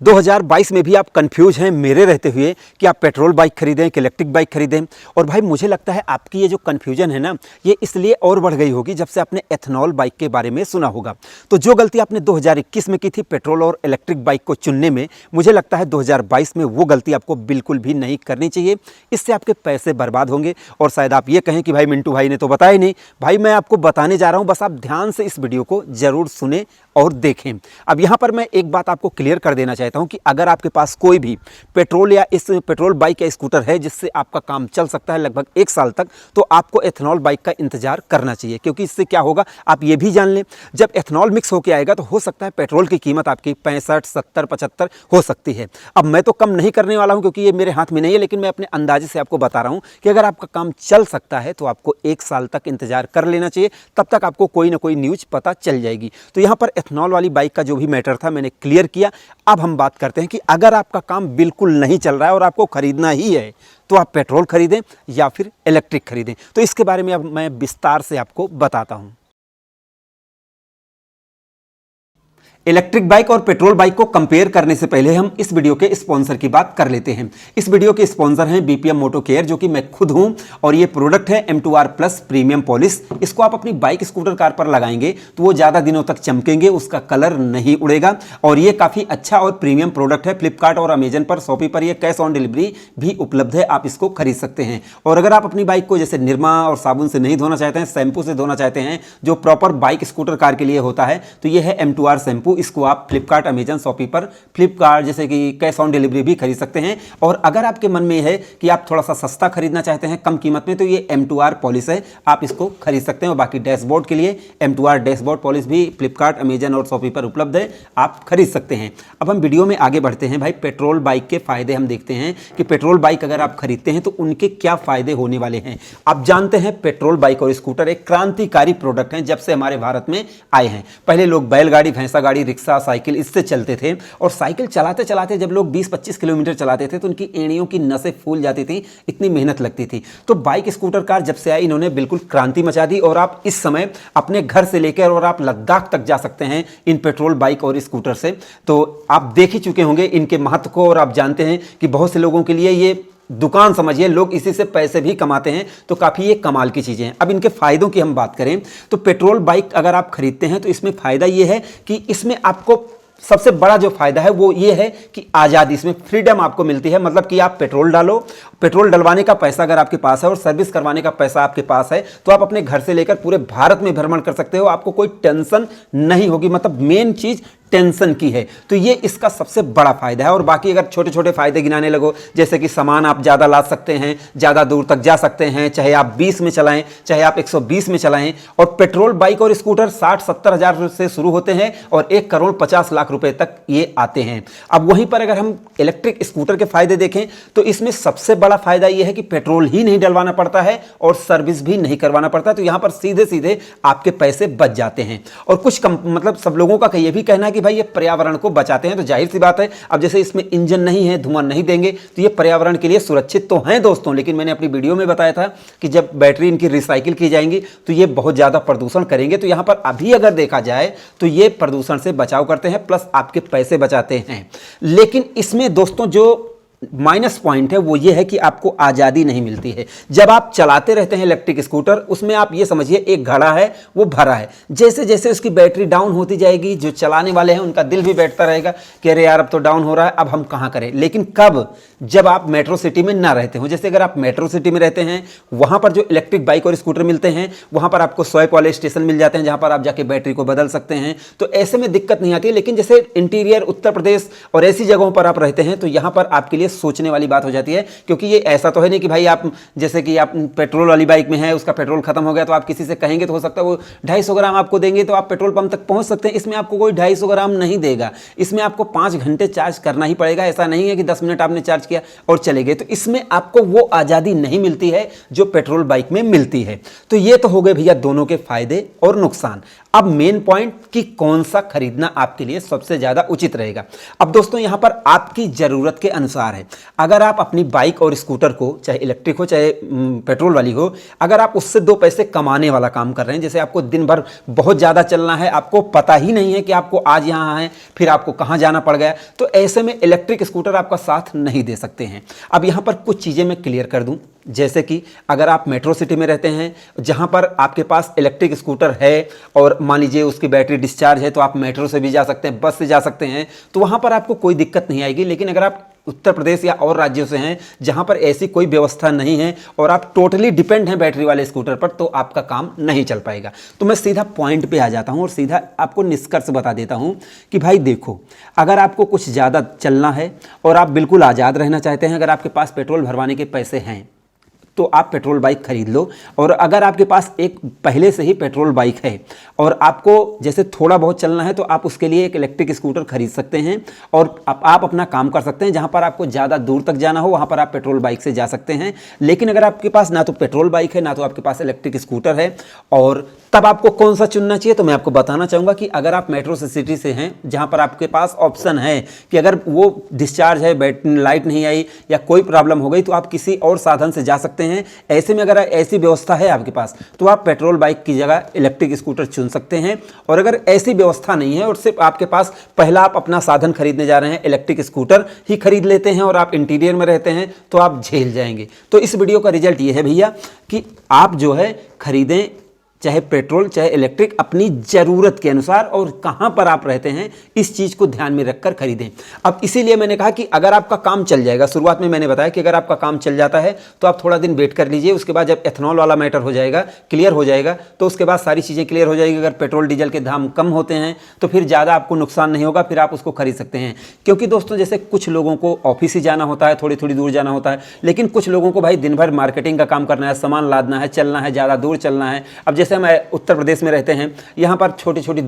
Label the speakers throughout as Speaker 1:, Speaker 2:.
Speaker 1: 2022 में भी आप कंफ्यूज हैं मेरे रहते हुए कि आप पेट्रोल बाइक खरीदें कि इलेक्ट्रिक बाइक खरीदें। और भाई मुझे लगता है आपकी ये जो कन्फ्यूजन है ना, ये इसलिए और बढ़ गई होगी जब से आपने एथनॉल बाइक के बारे में सुना होगा। तो जो गलती आपने 2021 में की थी पेट्रोल और इलेक्ट्रिक बाइक को चुनने में, मुझे लगता है 2022 में वो गलती आपको बिल्कुल भी नहीं करनी चाहिए। इससे आपके पैसे बर्बाद होंगे। और शायद आप ये कहें कि भाई मिंटू भाई ने तो बताया ही नहीं। भाई मैं आपको बताने जा रहा हूँ, बस आप ध्यान से इस वीडियो को जरूर सुने और देखें। अब यहाँ पर मैं एक बात आपको क्लियर कर देना चाहता हूँ कि अगर आपके पास कोई भी पेट्रोल या इस पेट्रोल बाइक या स्कूटर है जिससे आपका काम चल सकता है लगभग 1 साल तक, तो आपको एथनॉल बाइक का इंतजार करना चाहिए। क्योंकि इससे क्या होगा आप ये भी जान लें, जब एथनॉल मिक्स होकर आएगा तो हो सकता है पेट्रोल की कीमत आपकी 65, 70, 75 हो सकती है। अब मैं तो कम नहीं करने वाला हूँ क्योंकि ये मेरे हाथ में नहीं है, लेकिन मैं अपने अंदाजे से आपको बता रहा हूँ कि अगर आपका काम चल सकता है तो आपको 1 साल तक इंतजार कर लेना चाहिए। तब तक आपको कोई ना कोई न्यूज़ पता चल जाएगी। तो यहाँ पर एथनॉल वाली बाइक का जो भी मैटर था मैंने क्लियर किया। अब हम बात करते हैं कि अगर आपका काम बिल्कुल नहीं चल रहा है और आपको खरीदना ही है तो आप पेट्रोल खरीदें या फिर इलेक्ट्रिक खरीदें। तो इसके बारे में अब मैं विस्तार से आपको बताता हूं। इलेक्ट्रिक बाइक और पेट्रोल बाइक को कंपेयर करने से पहले हम इस वीडियो के स्पॉन्सर की बात कर लेते हैं। इस वीडियो के स्पॉन्सर हैं बीपीएम मोटो केयर, जो कि मैं खुद हूं। और ये प्रोडक्ट है M2R प्लस प्रीमियम पॉलिश। इसको आप अपनी बाइक, स्कूटर, कार पर लगाएंगे तो वो ज़्यादा दिनों तक चमकेंगे, उसका कलर नहीं उड़ेगा। और ये काफ़ी अच्छा और प्रीमियम प्रोडक्ट है। फ्लिपकार्ट और अमेजन पर, शॉपी पर ये कैश ऑन डिलीवरी भी उपलब्ध है, आप इसको खरीद सकते हैं। और अगर आप अपनी बाइक को जैसे निरमा और साबुन से नहीं धोना चाहते हैं, शैम्पू से धोना चाहते हैं, जो प्रॉपर बाइक, स्कूटर, कार के लिए होता है, तो ये है M2R शैम्पू। इसको आप फ्लिपकार्ट, अमेजन, शॉपी पर, फ्लिपकार्ट जैसे कि कैश ऑन डिलीवरी भी खरीद सकते हैं। और अगर आपके मन में है कि आप थोड़ा सा सस्ता खरीदना चाहते हैं कम कीमत में, तो ये M2R पॉलिश है, आप इसको खरीद सकते हैं। और बाकी डैशबोर्ड के लिए M2R डैशबोर्ड पॉलिश भी फ्लिपकार्ट, अमेजन और शॉपी पर उपलब्ध है, आप खरीद सकते हैं। अब हम वीडियो में आगे बढ़ते हैं। भाई पेट्रोल बाइक के फायदे हम देखते हैं कि पेट्रोल बाइक अगर आप खरीदते हैं तो उनके क्या फायदे होने वाले हैं। आप जानते हैं पेट्रोल बाइक और स्कूटर एक क्रांतिकारी प्रोडक्ट हैं जब से हमारे भारत में आए हैं। पहले लोग बैलगाड़ी, भैंसा गाड़ी, रिक्शा, साइकिल इससे चलते थे। और साइकिल चलाते चलाते जब लोग 20-25 किलोमीटर चलाते थे तो उनकी एड़ियों की नसें फूल जाती थी, इतनी मेहनत लगती थी। तो बाइक, स्कूटर, कार जब से आई इन्होंने बिल्कुल क्रांति मचा दी। और आप इस समय अपने घर से लेकर और आप लद्दाख तक जा सकते हैं इन पेट्रोल बाइक और स्कूटर से। तो आप देख ही चुके होंगे इनके महत्व को। और आप जानते हैं कि बहुत से लोगों के लिए ये दुकान समझिए, लोग इसी से पैसे भी कमाते हैं। तो काफ़ी ये कमाल की चीज़ें हैं। अब इनके फ़ायदों की हम बात करें तो पेट्रोल बाइक अगर आप खरीदते हैं तो इसमें फ़ायदा ये है कि इसमें आपको सबसे बड़ा जो फायदा है वो ये है कि आज़ादी, इसमें फ्रीडम आपको मिलती है। मतलब कि आप पेट्रोल डालो, पेट्रोल डलवाने का पैसा अगर आपके पास है और सर्विस करवाने का पैसा आपके पास है तो आप अपने घर से लेकर पूरे भारत में भ्रमण कर सकते हो। आपको कोई टेंशन नहीं होगी। मतलब मेन चीज़ टेंशन की है। तो ये इसका सबसे बड़ा फायदा है। और बाकी अगर छोटे छोटे फायदे गिनाने लगो, जैसे कि सामान आप ज़्यादा ला सकते हैं, ज़्यादा दूर तक जा सकते हैं, चाहे आप 20 में चलाएं, चाहे आप 120 में चलाएं। और पेट्रोल बाइक और स्कूटर 60-70 हज़ार से शुरू होते हैं और 1 करोड़ 50 लाख रुपए तक ये आते हैं। अब वहीं पर अगर हम इलेक्ट्रिक स्कूटर के फायदे देखें तो इसमें सबसे बड़ा फायदा ये है कि पेट्रोल ही नहीं डलवाना पड़ता है और सर्विस भी नहीं करवाना पड़ता। तो यहां पर सीधे सीधे आपके पैसे बच जाते हैं। और कुछ मतलब सब लोगों का ये भी कहना है कि भाई ये पर्यावरण को बचाते हैं। तो जाहिर सी बात है, अब जैसे इसमें इंजन नहीं है, धुआं नहीं देंगे, तो ये पर्यावरण के लिए सुरक्षित तो हैं दोस्तों। लेकिन मैंने अपनी वीडियो में बताया था कि जब बैटरी इनकी रिसाइकिल की जाएंगी तो ये बहुत ज़्यादा प्रदूषण करेंगे। तो यहाँ पर अभी अगर देखा जाए तो ये प्रदूषण से बचाव करते हैं, प्लस आपके पैसे बचाते हैं। लेकिन इसमें दोस्तों जो माइनस पॉइंट है वो ये है कि आपको आज़ादी नहीं मिलती है। जब आप चलाते रहते हैं इलेक्ट्रिक स्कूटर, उसमें आप ये समझिए एक घड़ा है वो भरा है, जैसे जैसे उसकी बैटरी डाउन होती जाएगी, जो चलाने वाले हैं उनका दिल भी बैठता रहेगा कि अरे यार अब तो डाउन हो रहा है, अब हम कहाँ करें। लेकिन कब? जब आप मेट्रो सिटी में ना रहते हो। जैसे अगर आप मेट्रो सिटी में रहते हैं, वहाँ पर जो इलेक्ट्रिक बाइक और स्कूटर मिलते हैं, वहाँ पर आपको स्वैप वाले स्टेशन मिल जाते हैं जहाँ पर आप जाके बैटरी को बदल सकते हैं। तो ऐसे में दिक्कत नहीं आती है। लेकिन जैसे इंटीरियर उत्तर प्रदेश और ऐसी जगहों पर आप रहते हैं तो यहाँ पर आपके लिए सोचने वाली बात हो जाती है। क्योंकि ये ऐसा तो है नहीं कि भाई आप जैसे कि आप पेट्रोल वाली बाइक में है, उसका पेट्रोल खत्म हो गया तो आप किसी से कहेंगे तो हो सकता है वो 250 ग्राम आपको देंगे तो आप पेट्रोल पंप तक पहुंच सकते हैं। इसमें आपको कोई 250 ग्राम नहीं देगा। इसमें आपको 5 घंटे चार्ज करना ही पड़ेगा। ऐसा नहीं है कि 10 मिनट आपने चार्ज किया और चले गए। तो इसमें आपको वो आज़ादी नहीं मिलती है जो पेट्रोल बाइक में मिलती है। तो ये तो हो गए भैया दोनों के फायदे और नुकसान। अब मेन पॉइंट कि कौन सा खरीदना आपके लिए सबसे ज़्यादा उचित रहेगा। अब दोस्तों यहाँ पर आपकी ज़रूरत के अनुसार है। अगर आप अपनी बाइक और स्कूटर को, चाहे इलेक्ट्रिक हो चाहे पेट्रोल वाली हो, अगर आप उससे 2 पैसे कमाने वाला काम कर रहे हैं, जैसे आपको दिन भर बहुत ज़्यादा चलना है, आपको पता ही नहीं है कि आपको आज यहाँ है फिर आपको कहाँ जाना पड़ गया, तो ऐसे में इलेक्ट्रिक स्कूटर आपका साथ नहीं दे सकते हैं। अब यहाँ पर कुछ चीज़ें मैं क्लियर कर दूँ, जैसे कि अगर आप मेट्रो सिटी में रहते हैं जहां पर आपके पास इलेक्ट्रिक स्कूटर है और मान लीजिए उसकी बैटरी डिस्चार्ज है, तो आप मेट्रो से भी जा सकते हैं, बस से जा सकते हैं, तो वहां पर आपको कोई दिक्कत नहीं आएगी। लेकिन अगर आप उत्तर प्रदेश या और राज्यों से हैं जहां पर ऐसी कोई व्यवस्था नहीं है और आप टोटली डिपेंड हैं बैटरी वाले स्कूटर पर, तो आपका काम नहीं चल पाएगा। तो मैं सीधा पॉइंट पे आ जाता हूं और सीधा आपको निष्कर्ष बता देता हूं कि भाई देखो, अगर आपको कुछ ज़्यादा चलना है और आप बिल्कुल आज़ाद रहना चाहते हैं, अगर आपके पास पेट्रोल भरवाने के पैसे हैं तो आप पेट्रोल बाइक खरीद लो। और अगर आपके पास एक पहले से ही पेट्रोल बाइक है और आपको जैसे थोड़ा बहुत चलना है, तो आप उसके लिए एक इलेक्ट्रिक स्कूटर खरीद सकते हैं और आप अपना काम कर सकते हैं। जहां पर आपको ज़्यादा दूर तक जाना हो वहां पर आप पेट्रोल बाइक से जा सकते हैं। लेकिन अगर आपके पास ना तो पेट्रोल बाइक है ना तो आपके पास इलेक्ट्रिक स्कूटर है, और तब आपको कौन सा चुनना चाहिए, तो मैं आपको बताना चाहूँगा कि अगर आप मेट्रो सिटी से हैं जहाँ पर आपके पास ऑप्शन है कि अगर वो डिस्चार्ज है, बैटरी लाइट नहीं आई या कोई प्रॉब्लम हो गई, तो आप किसी और साधन से जा सकते हैं। ऐसे में अगर ऐसी व्यवस्था है आपके पास, तो आप पेट्रोल बाइक की जगह इलेक्ट्रिक स्कूटर चुन सकते हैं। और अगर ऐसी व्यवस्था नहीं है और सिर्फ आपके पास पहला आप अपना साधन खरीदने जा रहे हैं, इलेक्ट्रिक स्कूटर ही खरीद लेते हैं और आप इंटीरियर में रहते हैं, तो आप झेल जाएंगे। तो इस वीडियो का रिजल्ट ये है भैया कि आप जो है खरीदें चाहे पेट्रोल चाहे इलेक्ट्रिक अपनी ज़रूरत के अनुसार और कहाँ पर आप रहते हैं इस चीज़ को ध्यान में रखकर खरीदें। अब इसीलिए मैंने कहा कि अगर आपका काम चल जाएगा, शुरुआत में मैंने बताया कि अगर आपका काम चल जाता है तो आप थोड़ा दिन वेट कर लीजिए, उसके बाद जब एथनॉल वाला मैटर हो जाएगा, क्लियर हो जाएगा, तो उसके बाद सारी चीज़ें क्लियर हो जाएगी। अगर पेट्रोल डीजल के दाम कम होते हैं तो फिर ज़्यादा आपको नुकसान नहीं होगा, फिर आप उसको खरीद सकते हैं। क्योंकि दोस्तों जैसे कुछ लोगों को ऑफिस ही जाना होता है, थोड़ी थोड़ी दूर जाना होता है, लेकिन कुछ लोगों को भाई दिन भर मार्केटिंग का काम करना है, सामान लादना है, चलना है, ज़्यादा दूर चलना है। अब जैसे हम उत्तर प्रदेश में रहते हैं, यहाँ पर छोटी छोटी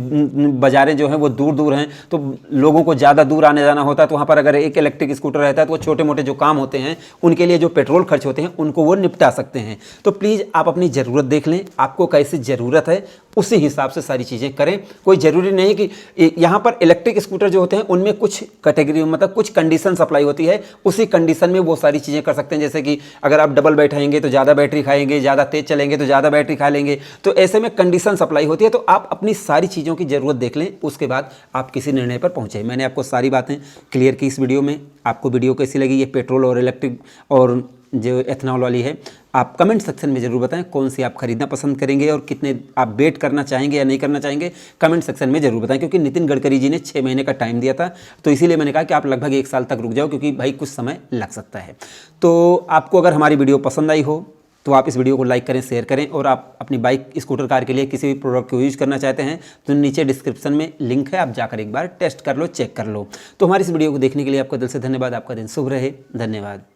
Speaker 1: बाजारें जो हैं वो दूर दूर हैं, तो लोगों को ज़्यादा दूर आने जाना होता है, तो वहाँ पर अगर एक इलेक्ट्रिक स्कूटर रहता है तो वो छोटे मोटे जो काम होते हैं उनके लिए जो पेट्रोल खर्च होते हैं उनको वो निपटा सकते हैं। तो प्लीज़ आप अपनी ज़रूरत देख लें, आपको कैसी ज़रूरत है उसी हिसाब से सारी चीज़ें करें। कोई ज़रूरी नहीं कि यहाँ पर इलेक्ट्रिक स्कूटर जो होते हैं उनमें कुछ कैटेगरी मतलब कुछ कंडीशन सप्लाई होती है, उसी कंडीशन में वो सारी चीज़ें कर सकते हैं। जैसे कि अगर आप डबल बैठाएंगे तो ज़्यादा बैटरी खाएंगे, ज़्यादा तेज़ चलेंगे तो ज़्यादा बैटरी खा लेंगे, तो ऐसे में कंडीशन सप्लाई होती है। तो आप अपनी सारी चीज़ों की ज़रूरत देख लें, उसके बाद आप किसी निर्णय पर पहुँचे। मैंने आपको सारी बातें क्लियर की इस वीडियो में। आपको वीडियो कैसी लगी, ये पेट्रोल और इलेक्ट्रिक और जो एथनॉल वाली है, आप कमेंट सेक्शन में ज़रूर बताएं कौन सी आप खरीदना पसंद करेंगे और कितने आप वेट करना चाहेंगे या नहीं करना चाहेंगे, कमेंट सेक्शन में ज़रूर बताएं। क्योंकि नितिन गडकरी जी ने 6 महीने का टाइम दिया था, तो इसीलिए मैंने कहा कि आप लगभग 1 साल तक रुक जाओ, क्योंकि भाई कुछ समय लग सकता है। तो आपको अगर हमारी वीडियो पसंद आई हो तो आप इस वीडियो को लाइक करें, शेयर करें, और आप अपनी बाइक स्कूटर कार के लिए किसी भी प्रोडक्ट को यूज़ करना चाहते हैं तो नीचे डिस्क्रिप्शन में लिंक है, आप जाकर एक बार टेस्ट कर लो, चेक कर लो। तो हमारी इस वीडियो को देखने के लिए आपका दिल से धन्यवाद। आपका दिन शुभ रहे। धन्यवाद।